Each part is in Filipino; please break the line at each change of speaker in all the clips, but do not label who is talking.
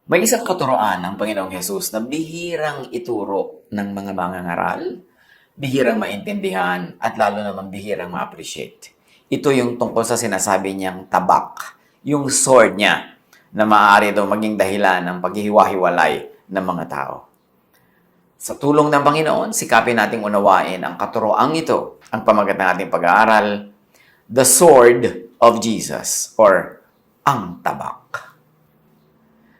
May isang katuroan ng Panginoong Hesus na bihirang ituro ng mga mangangaral, bihirang maintindihan, at lalo naman bihirang ma-appreciate. Ito yung tungkol sa sinasabi niyang tabak, yung sword niya na maaari daw maging dahilan ng paghihiwa-hiwalay ng mga tao. Sa tulong ng Panginoon, sikapin nating unawain ang katuroang ito, ang pamagat ng ating pag-aaral, The Sword of Jesus, or ang tabak.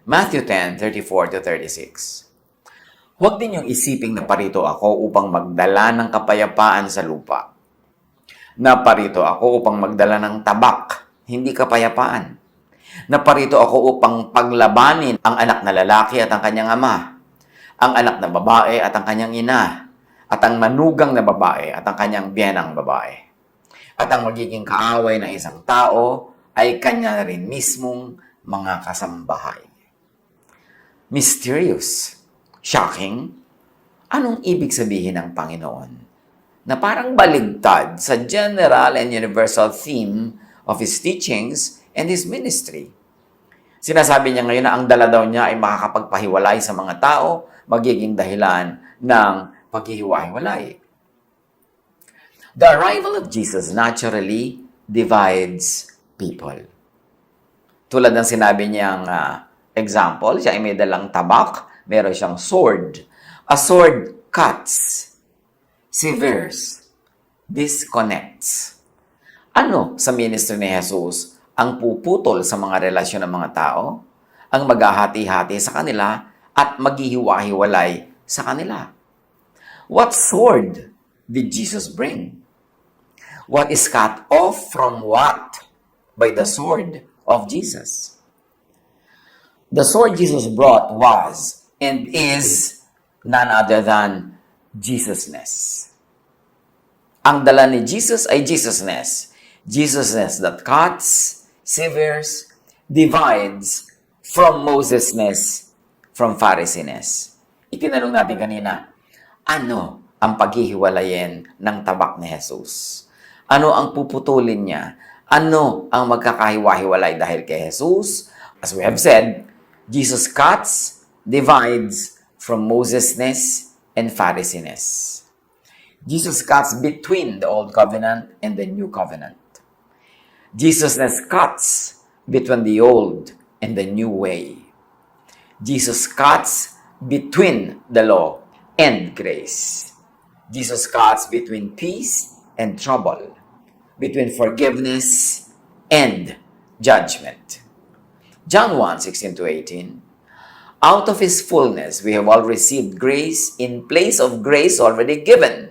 Matthew 10:34-36. Huwag din niyong isiping na parito ako upang magdala ng kapayapaan sa lupa. Naparito ako upang magdala ng tabak, hindi kapayapaan. Naparito ako upang paglabanin ang anak na lalaki at ang kanyang ama, ang anak na babae at ang kanyang ina, at ang manugang na babae at ang kanyang biyenang babae. At ang magiging kaaway ng isang tao ay kanya rin mismong mga kasambahay. Mysterious, shocking, anong ibig sabihin ng Panginoon? Na parang baligtad sa general and universal theme of His teachings and His ministry. Sinasabi niya ngayon na ang dala daw niya ay makakapagpahiwalay sa mga tao, magiging dahilan ng paghihiwa-hiwalay. The arrival of Jesus naturally divides people. Tulad ng sinabi niyang example, siya ay may dalang tabak, meron siyang sword. A sword cuts, severs, disconnects. Ano sa ministry ni Jesus ang puputol sa mga relasyon ng mga tao, ang maghahati-hati sa kanila at maghihiwa-hiwalay sa kanila? What sword did Jesus bring? What is cut off from what by the sword of Jesus? The sword Jesus brought was and is none other than Jesusness. Ang dala ni Jesus ay Jesusness. Jesusness that cuts, severs, divides from Mosesness, from Phariseeness. Itinanong natin kanina, ano ang paghihiwalayin ng tabak ni Jesus? Ano ang puputulin niya? Ano ang magkakahiwa-hiwalay dahil kay Jesus? As we have said, Jesus cuts, divides from Mosesness and Phariseeness. Jesus cuts between the Old Covenant and the New Covenant. Jesusness cuts between the old and the new way. Jesus cuts between the law and grace. Jesus cuts between peace and trouble, between forgiveness and judgment. John 1:16-18, out of His fullness we have all received grace in place of grace already given.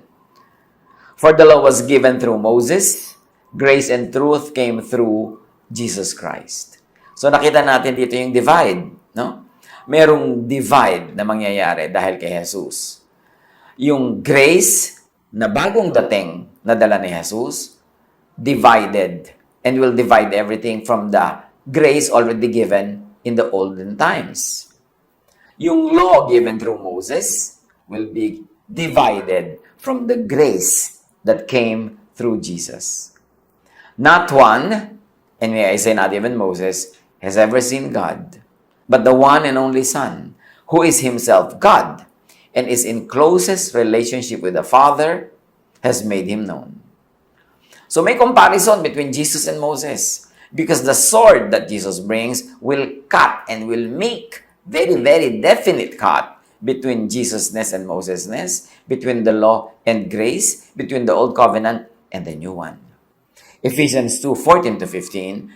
For the law was given through Moses, grace and truth came through Jesus Christ. So nakita natin dito yung divide, no? Merong divide na mangyayari dahil kay Jesus. Yung grace na bagong dating na dala ni Jesus, divided and will divide everything from the grace already given in the olden times. Yung law given through Moses will be divided from the grace that came through Jesus. Not one, and may I say not even Moses, has ever seen God, but the one and only Son, who is Himself God and is in closest relationship with the Father, has made Him known. So may comparison between Jesus and Moses. Because the sword that Jesus brings will cut and will make very, very definite cut between Jesusness and Mosesness, between the law and grace, between the Old Covenant and the New one. Ephesians 2:14-15,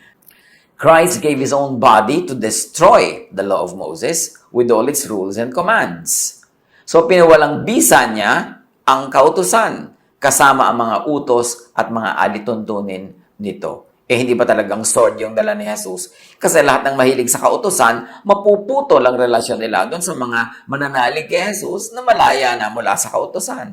Christ gave His own body to destroy the law of Moses with all its rules and commands. So pinawalang bisa niya ang kautusan, kasama ang mga utos at mga alituntunin nito. Hindi ba talagang sword yung dala ni Jesus? Kasi lahat ng mahilig sa kautusan, mapuputol ang relasyon nila doon sa mga mananalig kay Jesus na malaya na mula sa kautusan.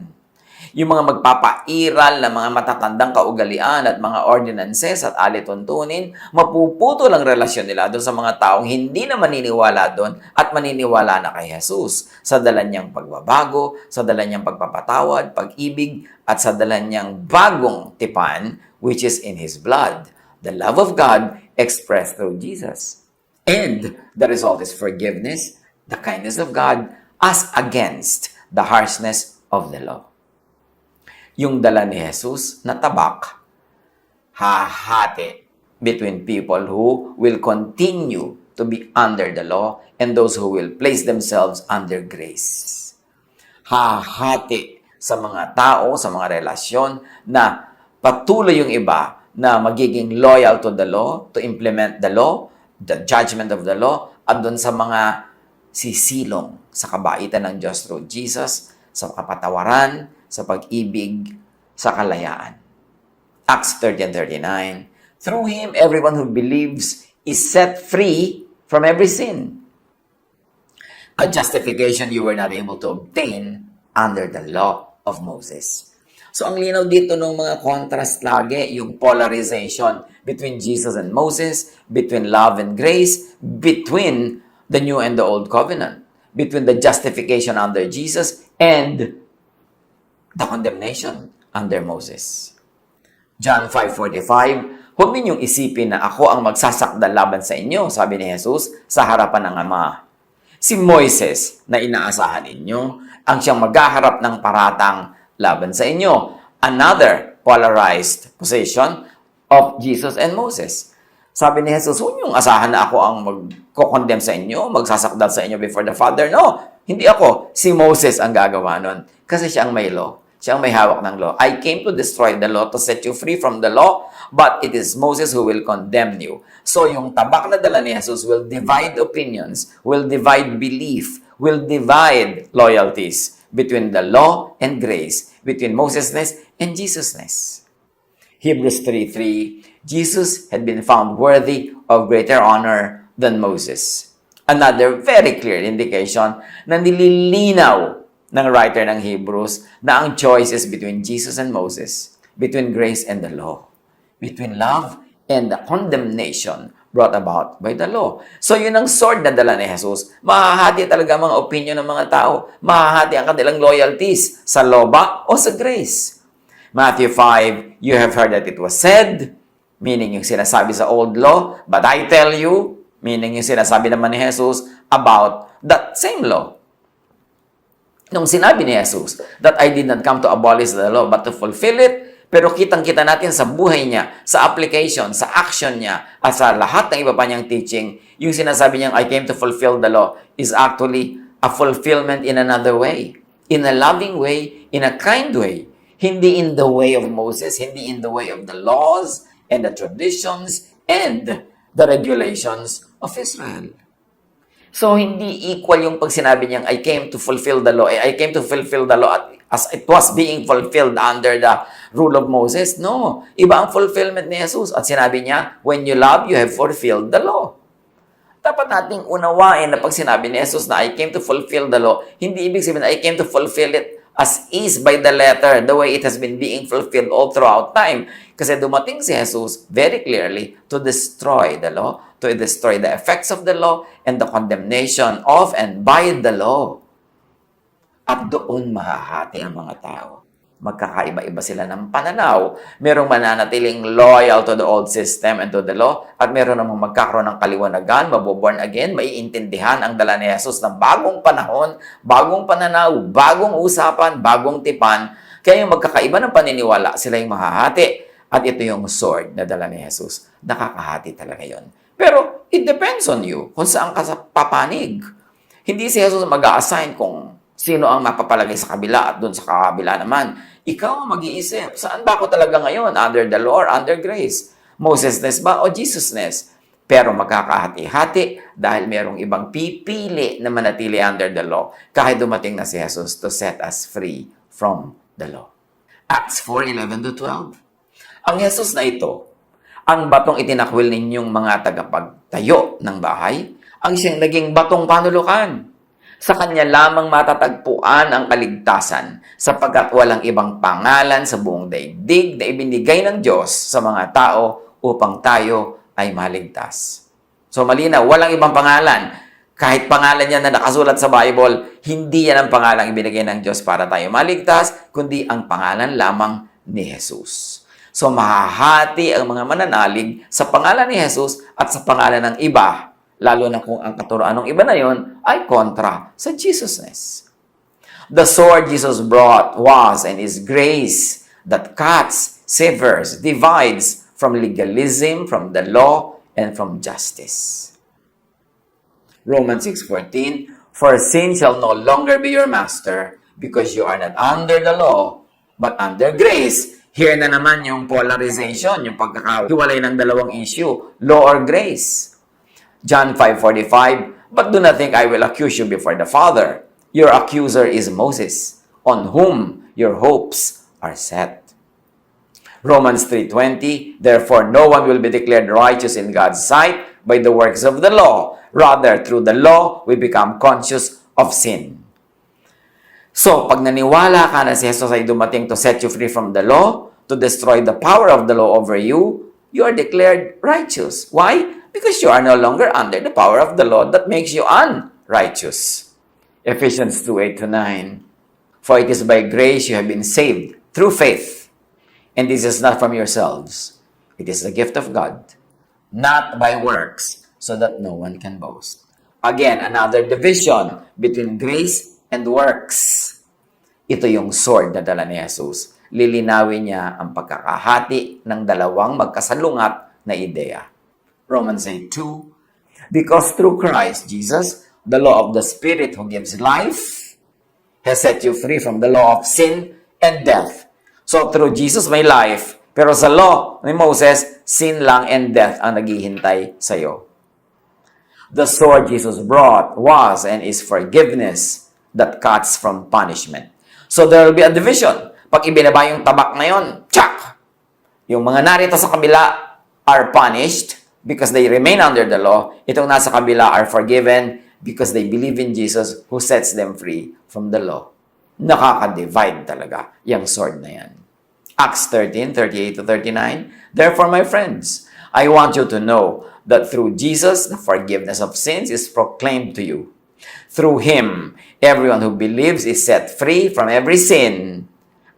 Yung mga magpapairal na mga matatandang kaugalian at mga ordinances at alituntunin, mapuputol ang relasyon nila doon sa mga taong hindi na maniniwala doon at maniniwala na kay Jesus sa dala niyang pagbabago, sa dala niyang pagpapatawad, pag-ibig, at sa dala niyang bagong tipan, which is in His blood. The love of God expressed through Jesus. And the result is forgiveness, the kindness of God, as against the harshness of the law. Yung dala ni Jesus na tabak, hahati between people who will continue to be under the law and those who will place themselves under grace. Hahati sa mga tao, sa mga relasyon na patuloy yung iba na magiging loyal to the law, to implement the law, the judgment of the law, at doon sa mga sisilong sa kabaitan ng Diyos through Jesus, sa kapatawaran, sa pag-ibig, sa kalayaan. Acts 30:39, through Him, everyone who believes is set free from every sin. A justification you were not able to obtain under the law of Moses. So, ang linaw dito ng mga contrast lagi, yung polarization between Jesus and Moses, between love and grace, between the New and the Old Covenant, between the justification under Jesus and the condemnation under Moses. John 5:45, huwag ninyong isipin na ako ang magsasakdal laban sa inyo, sabi ni Jesus, sa harapan ng Ama. Si Moises na inaasahan ninyo ang siyang maghaharap ng paratang laban sa inyo. Another polarized position of Jesus and Moses. Sabi ni Jesus, huwag niyong asahan na ako ang magko-condemn sa inyo, magsasakdal sa inyo before the Father. No, hindi ako. Si Moses ang gagawa nun. Kasi siya ang may law. Siya ang may hawak ng law. I came to destroy the law, to set you free from the law, but it is Moses who will condemn you. So yung tabak na dala ni Jesus will divide opinions, will divide belief, will divide loyalties between the law and grace, between Mosesness and Jesusness. Hebrews 3:3, Jesus had been found worthy of greater honor than Moses. Another very clear indication na nililinaw ng writer ng Hebrews na ang choice is between Jesus and Moses, between grace and the law, between love and the condemnation brought about by the law. So yun ang sword na dala ni Jesus. Mahahati talaga ang mga opinion ng mga tao. Mahahati ang kanilang loyalties sa law ba o sa grace. Matthew 5, you have heard that it was said, meaning yung sinasabi sa old law, but I tell you, meaning yung sinasabi naman ni Jesus about that same law. Nung sinabi ni Jesus that I did not come to abolish the law but to fulfill it, pero kitang-kita natin sa buhay niya, sa application, sa action niya, at sa lahat ng iba pa niyang teaching, yung sinasabi niyang I came to fulfill the law is actually a fulfillment in another way. In a loving way, in a kind way. Hindi in the way of Moses, hindi in the way of the laws and the traditions and the regulations of Israel. So, hindi equal yung pag sinabi niyang, I came to fulfill the law. I came to fulfill the law as it was being fulfilled under the rule of Moses. No. Iba ang fulfillment ni Jesus. At sinabi niya, when you love, you have fulfilled the law. Dapat nating unawain na pag sinabi ni Jesus na I came to fulfill the law, hindi ibig sabihin na I came to fulfill it as is by the letter, the way it has been being fulfilled all throughout time. Kasi dumating si Jesus very clearly to destroy the law, to destroy the effects of the law and the condemnation of and by the law. At doon mahahati ang mga tao. Magkakaiba-iba sila ng pananaw. Merong mananatiling loyal to the old system and to the law, at meron namang magkakaroon ng kaliwanagan, maboborn again, maiintindihan ang dala ni Jesus ng bagong panahon, bagong pananaw, bagong usapan, bagong tipan. Kaya yung magkakaiba ng paniniwala, sila yung mahahati. At ito yung sword na dala ni Jesus. Nakakahati talaga yon. Pero it depends on you kung saan ka papanig. Hindi si Jesus mag-a-assign kung sino ang mapapalagay sa kabila at doon sa kabila naman. Ikaw ang mag-iisip, saan ba ako talaga ngayon? Under the law or under grace? Mosesness ba o Jesusness? Pero magkakahati-hati dahil merong ibang pipili na manatili under the law kahit dumating na si Jesus to set us free from the law. Acts 4:11-12. Ang Jesus na ito, ang batong itinakwil ninyong mga tagapagtayo ng bahay, ang siyang naging batong panulukan. Sa kanya lamang matatagpuan ang kaligtasan sapagkat walang ibang pangalan sa buong daigdig na ibinigay ng Diyos sa mga tao upang tayo ay maligtas. So malinaw, walang ibang pangalan. Kahit pangalan yan na nakasulat sa Bible, hindi yan ang pangalang ibinigay ng Diyos para tayo maligtas, kundi ang pangalan lamang ni Jesus. So mahahati ang mga mananalig sa pangalan ni Jesus at sa pangalan ng iba Lalo na kung ang katuroan ng iba na yon ay kontra sa Jesusness. The sword Jesus brought was and is grace that cuts, severs, divides from legalism, from the law, and from justice. Romans 6:14, for sin shall no longer be your master because you are not under the law, but under grace. Here na naman yung polarization, yung pagkakahiwalay ng dalawang issue, law or grace. John 5:45, but do not think I will accuse you before the Father. Your accuser is Moses, on whom your hopes are set. Romans 3:20, therefore no one will be declared righteous in God's sight by the works of the law. Rather, through the law, we become conscious of sin. So, pag naniwala ka na si Jesus ay dumating to set you free from the law, to destroy the power of the law over you, you are declared righteous. Why? Because you are no longer under the power of the law that makes you unrighteous. Ephesians 2:8-9, for it is by grace you have been saved through faith, and this is not from yourselves. It is the gift of God, not by works, so that no one can boast. Again, another division between grace and works. Ito yung sword na dala ni Jesus. Lilinawin niya ang pagkakahati ng dalawang magkasalungat na ideya. Romans 8:2, because through Christ Jesus, the law of the Spirit who gives life has set you free from the law of sin and death. So through Jesus may life, pero sa law ni Moses, sin lang and death ang naghihintay sa iyo. The sword Jesus brought was and is forgiveness that cuts from punishment. So there will be a division. Pag ibinaba yung tabak na yun, tsak! Yung mga narito sa kabila are punished because they remain under the law. Itong nasa kabila are forgiven because they believe in Jesus who sets them free from the law. Nakaka-divide talaga yung sword na yan. Acts 13:38-39, therefore, my friends, I want you to know that through Jesus, the forgiveness of sins is proclaimed to you. Through Him, everyone who believes is set free from every sin,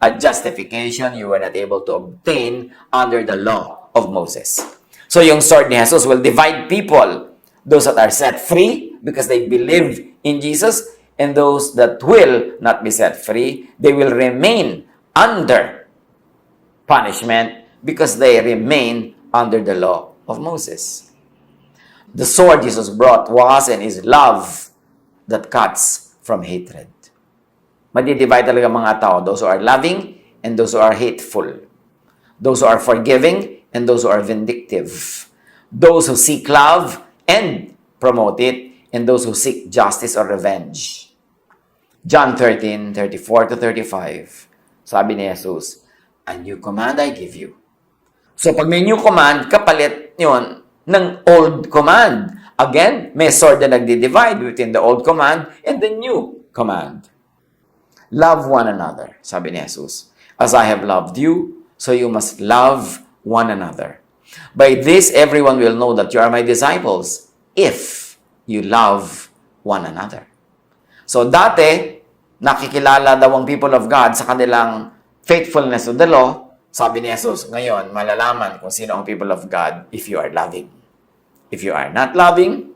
a justification you were not able to obtain under the law of Moses. So yung sword ni Jesus will divide people. Those that are set free because they believe in Jesus, and those that will not be set free, they will remain under punishment because they remain under the law of Moses. The sword Jesus brought was and is love that cuts from hatred. Madidivide talaga mga tao, those who are loving and those who are hateful. Those who are forgiving and those who are vindictive. Those who seek love and promote it, and those who seek justice or revenge. John 13:34-35, sabi ni Jesus, a new command I give you. So pag may new command, kapalit yun ng old command. Again, may sword na nagdi-divide between the old command and the new command. Love one another, sabi ni Jesus. As I have loved you, so you must love one another. By this, everyone will know that you are my disciples if you love one another. So dati, nakikilala daw ang people of God sa kanilang faithfulness to the law. Sabi ni Jesus, ngayon, malalaman kung sino ang people of God if you are loving. If you are not loving,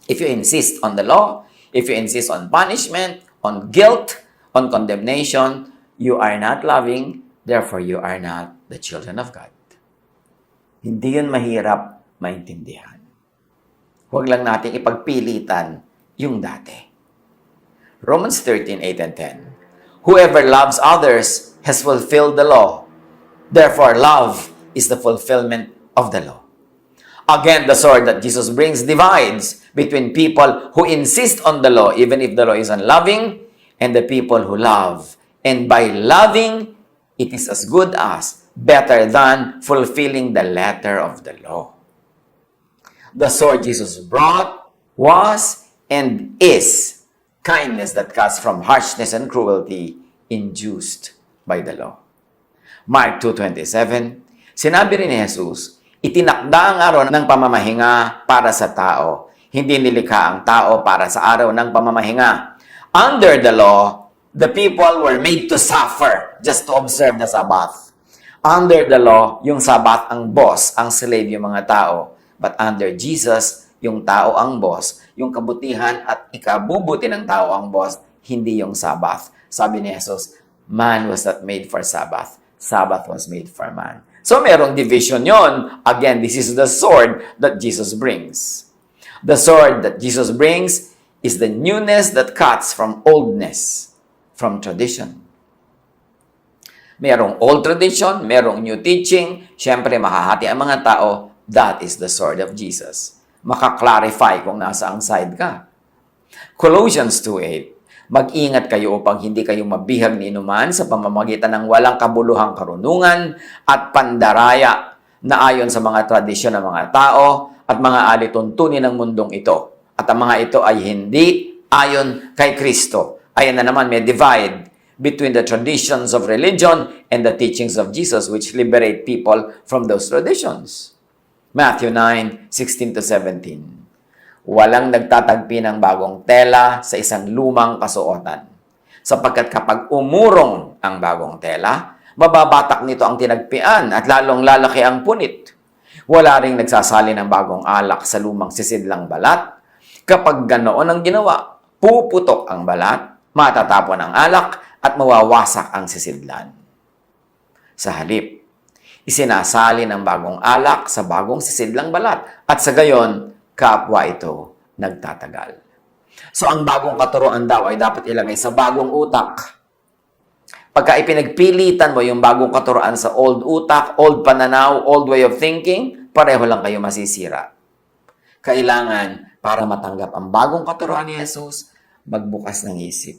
if you insist on the law, if you insist on punishment, on guilt, on condemnation, you are not loving, therefore you are not the children of God. Hindi yun mahirap maintindihan. Huwag lang natin ipagpilitan yung dati. Romans 13:8-10. Whoever loves others has fulfilled the law. Therefore, love is the fulfillment of the law. Again, the sword that Jesus brings divides between people who insist on the law, even if the law is unloving, and the people who love. And by loving, it is as good as, better than, fulfilling the letter of the law. The sword Jesus brought was and is kindness that cuts from harshness and cruelty induced by the law. Mark 2:27, sinabi rin ni Jesus, itinakda ang araw ng pamamahinga para sa tao. Hindi nilikha ang tao para sa araw ng pamamahinga. Under the law, the people were made to suffer just to observe the Sabbath. Under the law, yung Sabbath ang boss, ang slave yung mga tao. But under Jesus, yung tao ang boss, yung kabutihan at ikabubuti ng tao ang boss, hindi yung Sabbath. Sabi ni Jesus, man was not made for Sabbath. Sabbath was made for man. So merong division yon. Again, this is the sword that Jesus brings. The sword that Jesus brings is the newness that cuts from oldness, from tradition. Merong old tradition, merong new teaching, syempre mahahati ang mga tao, that is the sword of Jesus. Maka-clarify kung nasa ang side ka. Colossians 2:8, mag-ingat kayo upang hindi kayo mabihag ni inuman sa pamamagitan ng walang kabuluhang karunungan at pandaraya na ayon sa mga tradisyon ng mga tao at mga alituntunin ng mundong ito. At ang mga ito ay hindi ayon kay Kristo. Ayan na naman, may divide between the traditions of religion and the teachings of Jesus, which liberate people from those traditions. Matthew 9:16-17. Walang nagtatagpi ng bagong tela sa isang lumang kasuotan. Sapagkat kapag umurong ang bagong tela, mababatak nito ang tinagpian at lalong lalaki ang punit. Wala ring nagsasali ng bagong alak sa lumang sisidlang balat. Kapag ganoon ang ginawa, puputok ang balat, matatapon ang alak, at mawawasak ang sisidlan. Sa halip, isinasali ng bagong alak sa bagong sisidlang balat at sa gayon, kapwa ito nagtatagal. So ang bagong katuruan daw ay dapat ilagay sa bagong utak. Pagka ipinagpilitan mo yung bagong katuruan sa old utak, old pananaw, old way of thinking, pareho lang kayo masisira. Kailangan, para matanggap ang bagong katuruan ni Jesus, magbukas ng isip.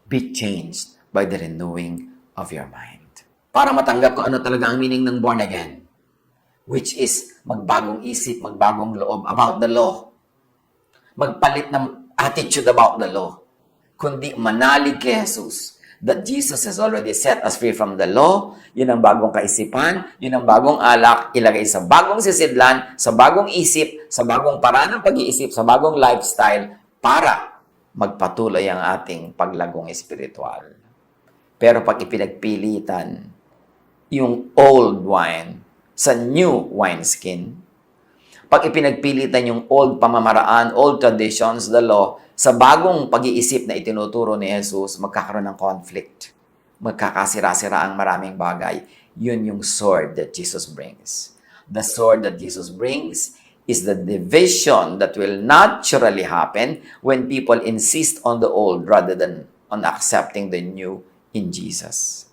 Be changed by the renewing of your mind. Para matanggap ko ano talaga ang meaning ng born again, which is magbagong isip, magbagong loob about the law. Magpalit ng attitude about the law. Kundi manalig kay Jesus that Jesus has already set us free from the law. Yun ang bagong kaisipan, yun ang bagong alak, ilagay sa bagong sisidlan, sa bagong isip, sa bagong paraan ng pag-iisip, sa bagong lifestyle para magpatuloy ang ating paglagong espiritual. Pero pag ipinagpilitan yung old wine sa new wineskin, pag ipinagpilitan yung old pamamaraan, old traditions, the law, sa bagong pag-iisip na itinuturo ni Jesus, magkakaroon ng conflict. Magkakasira-sira ang maraming bagay. Yun yung sword that Jesus brings. The sword that Jesus brings is the division that will naturally happen when people insist on the old rather than on accepting the new in Jesus.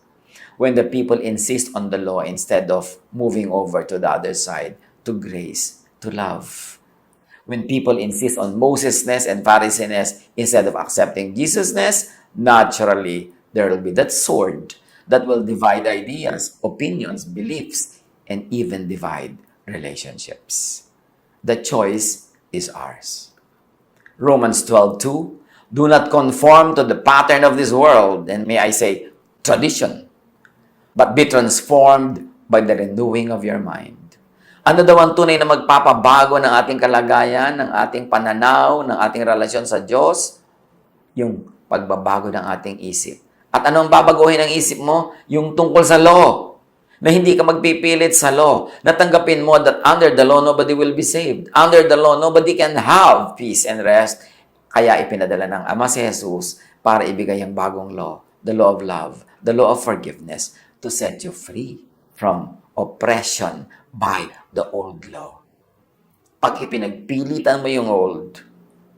When the people insist on the law instead of moving over to the other side, to grace, to love. When people insist on Moses-ness and Pharisee-ness instead of accepting Jesus-ness, naturally, there will be that sword that will divide ideas, opinions, beliefs, and even divide relationships. The choice is ours. Romans 12:2, do not conform to the pattern of this world, and may I say, tradition, but be transformed by the renewing of your mind. Ano daw ang tunay na magpapabago ng ating kalagayan, ng ating pananaw, ng ating relasyon sa Diyos? Yung pagbabago ng ating isip. At ano ang babaguhin ng isip mo? Yung tungkol sa law. Na hindi ka magpipilit sa law. Natanggapin mo that under the law, nobody will be saved. Under the law, nobody can have peace and rest. Kaya ipinadala ng Ama si Jesus para ibigay ang bagong law. The law of love. The law of forgiveness. To set you free from oppression by the old law. Pag ipinagpilitan mo yung old,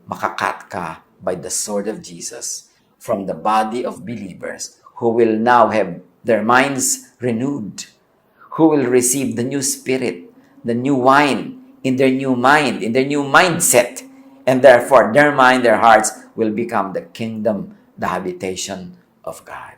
makakat ka by the sword of Jesus from the body of believers who will now have their minds renewed, who will receive the new spirit, the new wine in their new mind, in their new mindset, and therefore their mind, their hearts will become the kingdom, the habitation of God.